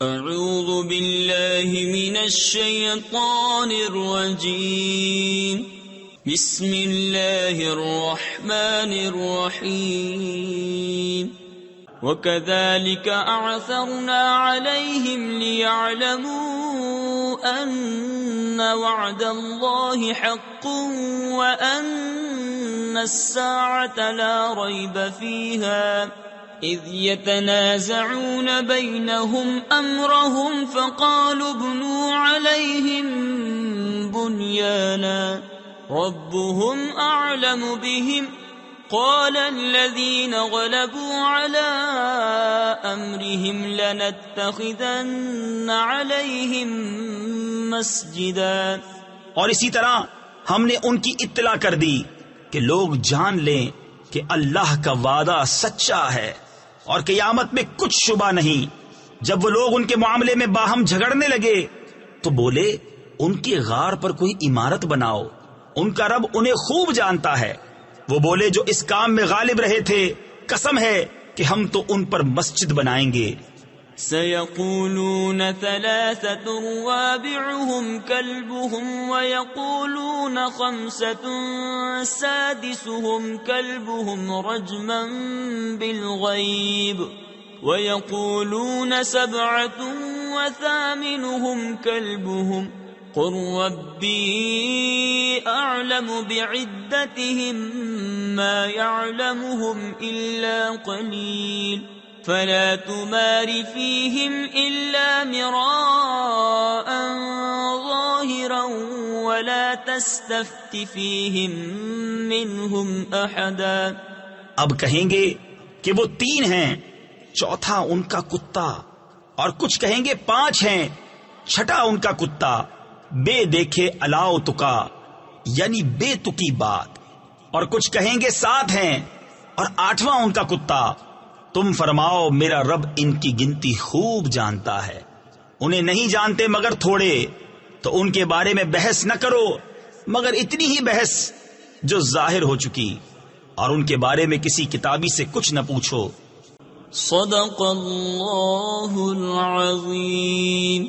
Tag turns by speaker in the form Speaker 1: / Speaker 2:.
Speaker 1: اعوذ باللہ من الشیطان الرجیم بسم اللہ الرحمن الرحیم وَكَذَلِكَ أَعْثَرْنَا عَلَيْهِمْ لِيَعْلَمُوا أَنَّ وَعْدَ اللَّهِ حَقٌّ وَأَنَّ السَّاعَةَ لَا رَيْبَ فِيهَا إِذْ يَتَنَازَعُونَ بَيْنَهُمْ أَمْرَهُمْ فَقَالُوا ابْنُوا عَلَيْهِمْ بُنْيَانًا رَبُّهُمْ أَعْلَمُ بِهِمْ قال الذين غلبوا على أمرهم لنتخذن عليهم مسجدا.
Speaker 2: اور اسی طرح ہم نے ان کی اطلاع کر دی کہ لوگ جان لیں کہ اللہ کا وعدہ سچا ہے اور قیامت میں کچھ شبہ نہیں. جب وہ لوگ ان کے معاملے میں باہم جھگڑنے لگے تو بولے ان کے غار پر کوئی عمارت بناؤ، ان کا رب انہیں خوب جانتا ہے. وہ بولے جو اس کام میں غالب رہے تھے قسم ہے کہ ہم تو ان پر مسجد بنائیں گے.
Speaker 1: سيقولون ثلاثة رابعهم كلبهم ويقولون خمسة سادسهم كلبهم رجما بالغيب ويقولون سبعة وثامنهم كلبهم قل ربي أعلم بعدتهم ما يعلمهم إلا قليل فلا تمار فيهم إلا مراء ظاهرا ولا تستفت فيهم منهم أحدا.
Speaker 2: اب کہیں گے کہ وہ 3 ہیں، چوتھا ان کا کتا، اور کچھ کہیں گے 5 ہیں، چھٹا ان کا کتا. بے دیکھے الاؤ تکا یعنی بے تکی بات. اور کچھ کہیں گے 7 ہیں اور 8واں ان کا کتا. تم فرماؤ میرا رب ان کی گنتی خوب جانتا ہے، انہیں نہیں جانتے مگر تھوڑے. تو ان کے بارے میں بحث نہ کرو مگر اتنی ہی بحث جو ظاہر ہو چکی، اور ان کے بارے میں کسی کتابی سے کچھ نہ پوچھو.
Speaker 1: صدق اللہ العظیم.